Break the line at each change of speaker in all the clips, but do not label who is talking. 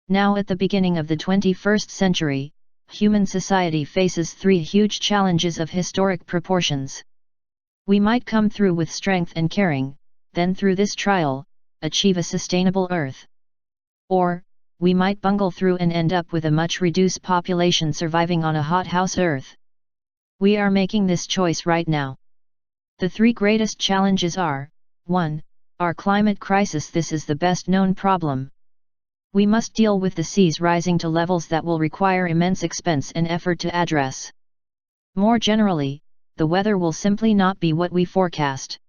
Now at the beginning of the 21st century, human society faces three huge challenges of historic proportions. We might come through with strength and caring, then through this trial, achieve a sustainable Earth. Or, we might bungle through and end up with a much reduced population surviving on a hothouse Earth. We are making this choice right now. The three greatest challenges are: 1. Our climate crisis. This is the best known problem. We must deal with the seas rising to levels that will require immense expense and effort to address. More generally, the weather will simply not be what we forecast.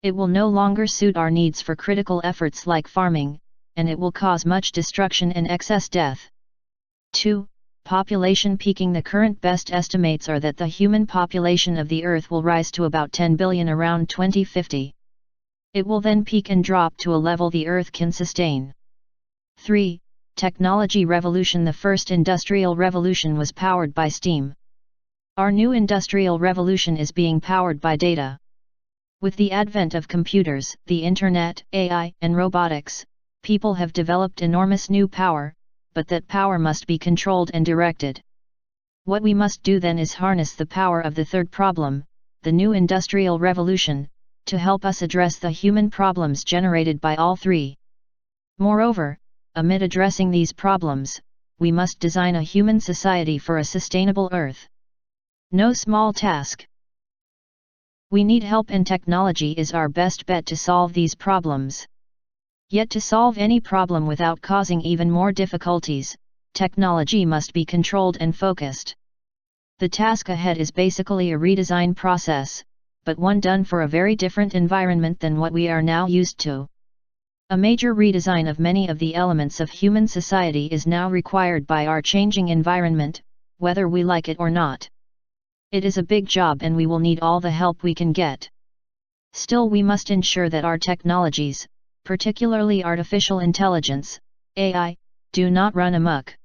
It will no longer suit our needs for critical efforts like farming, and it will cause much destruction and excess death. 2. Population peaking. The current best estimates are that the human population of the Earth will rise to about 10 billion around 2050. It will then peak and drop to a level the Earth can sustain. 3. Technology revolution. The first industrial revolution was powered by steam. Our new industrial revolution is being powered by data. With the advent of computers, the internet, AI, and robotics, people have developed enormous new power, but that power must be controlled and directed. What we must do then is harness the power of the third problem, the new industrial revolution, to help us address the human problems generated by all three. Moreover, amid addressing these problems, we must design a human society for a sustainable Earth. No small task. We need help, and technology is our best bet to solve these problems. Yet to solve any problem without causing even more difficulties, technology must be controlled and focused. The task ahead is basically a redesign process, but one done for a very different environment than what we are now used to. A major redesign of many of the elements of human society is now required by our changing environment, whether we like it or not. It is a big job and we will need all the help we can get. Still, we must ensure that our technologies, particularly artificial intelligence, AI, do not run amok.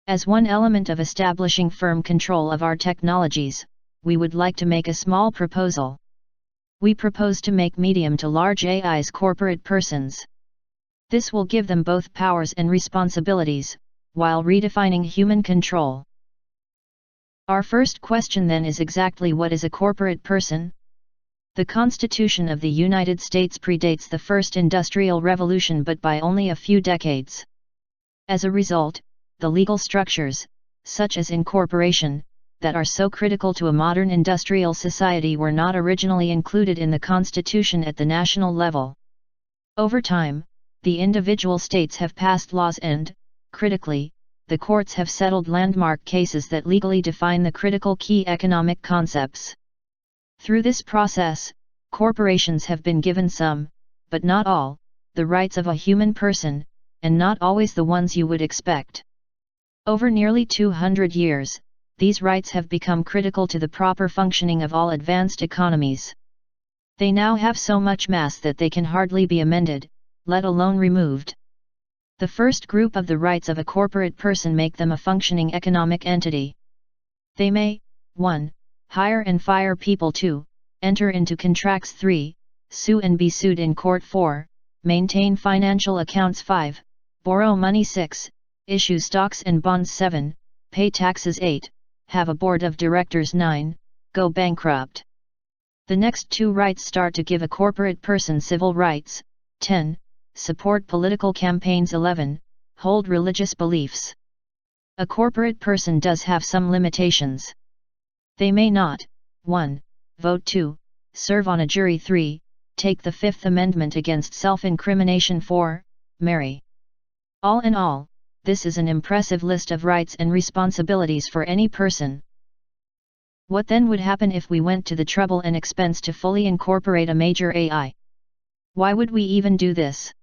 As one element of establishing firm control of our technologies, we would like to make a small proposal. We propose to make medium to large AIs corporate persons. This will give them both powers and responsibilities, while redefining human control. Our first question then is exactly what is a corporate person? The Constitution of the United States predates the first industrial revolution but by only a few decades. As a result, the legal structures, such as incorporation, that are so critical to a modern industrial society were not originally included in the Constitution at the national level. Over time, the individual states have passed laws and, critically, the courts have settled landmark cases that legally define the critical key economic concepts. Through this process, corporations have been given some, but not all, the rights of a human person, and not always the ones you would expect. Over nearly 200 years, these rights have become critical to the proper functioning of all advanced economies. They now have so much mass that they can hardly be amended, let alone removed. The first group of the rights of a corporate person make them a functioning economic entity. They may, 1. Hire and fire people. 2. Enter into contracts. 3. Sue and be sued in court. 4. Maintain financial accounts. 5. Borrow money. 6. Issue stocks and bonds. 7. Pay taxes. 8. Have a board of directors. 9. Go bankrupt. The next two rights start to give a corporate person civil rights. 10. Support political campaigns. 11. Hold religious beliefs. A corporate person does have some limitations. They may not, 1. Vote. 2. Serve on a jury. 3. Take the Fifth Amendment against self-incrimination. 4. Marry. All in all, this is an impressive list of rights and responsibilities for any person. What then would happen if we went to the trouble and expense to fully incorporate a major AI? Why would we even do this?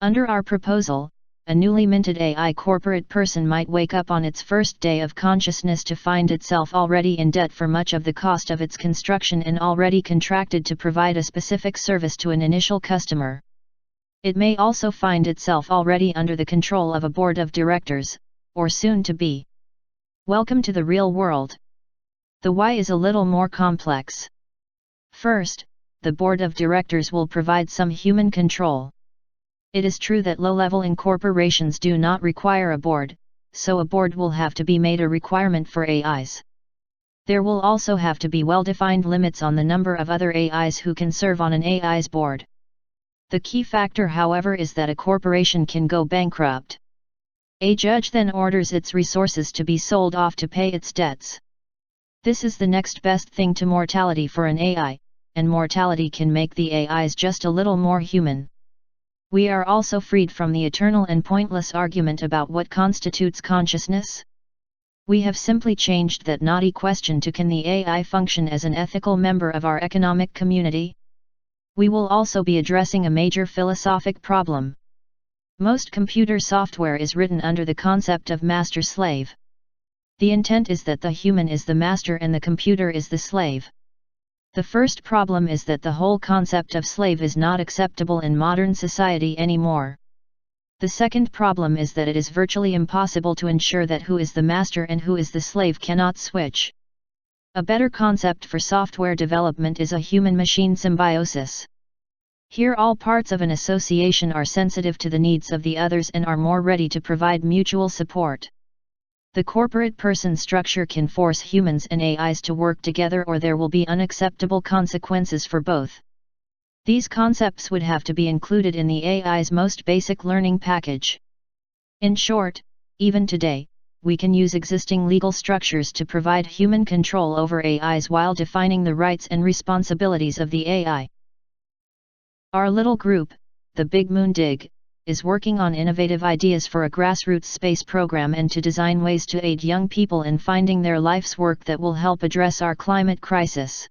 Under our proposal, a newly minted AI corporate person might wake up on its first day of consciousness to find itself already in debt for much of the cost of its construction and already contracted to provide a specific service to an initial customer. It may also find itself already under the control of a board of directors, or soon to be. Welcome to the real world. The why is a little more complex. First, the board of directors will provide some human control. It is true that low-level incorporations do not require a board, so a board will have to be made a requirement for AIs. There will also have to be well-defined limits on the number of other AIs who can serve on an AI's board. The key factor, however, is that a corporation can go bankrupt. A judge then orders its resources to be sold off to pay its debts. This is the next best thing to mortality for an AI, and mortality can make the AIs just a little more human. We are also freed from the eternal and pointless argument about what constitutes consciousness. We have simply changed that knotty question to: can the AI function as an ethical member of our economic community? We will also be addressing a major philosophic problem. Most computer software is written under the concept of master-slave. The intent is that the human is the master and the computer is the slave. The first problem is that the whole concept of slave is not acceptable in modern society anymore. The second problem is that it is virtually impossible to ensure that who is the master and who is the slave cannot switch. A better concept for software development is a human-machine symbiosis. Here all parts of an association are sensitive to the needs of the others and are more ready to provide mutual support. The corporate person structure can force humans and AIs to work together, or there will be unacceptable consequences for both. These concepts would have to be included in the AI's most basic learning package. In short, even today, we can use existing legal structures to provide human control over AIs while defining the rights and responsibilities of the AI. Our little group, the Big Moon Dig, is working on innovative ideas for a grassroots space program and to design ways to aid young people in finding their life's work that will help address our climate crisis.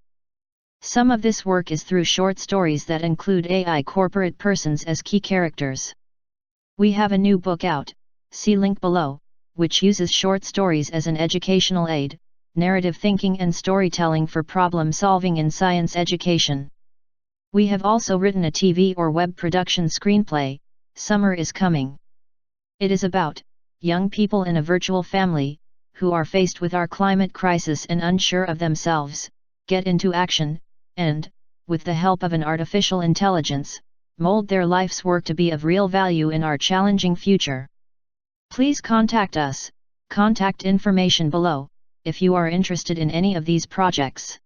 Some of this work is through short stories that include AI corporate persons as key characters. We have a new book out, see link below, which uses short stories as an educational aid, narrative thinking and storytelling for problem solving in science education. We have also written a TV or web production screenplay, Summer is Coming. It is about young people in a virtual family, who are faced with our climate crisis and unsure of themselves, get into action, and, with the help of an artificial intelligence, mold their life's work to be of real value in our challenging future. Please contact us, contact information below, if you are interested in any of these projects.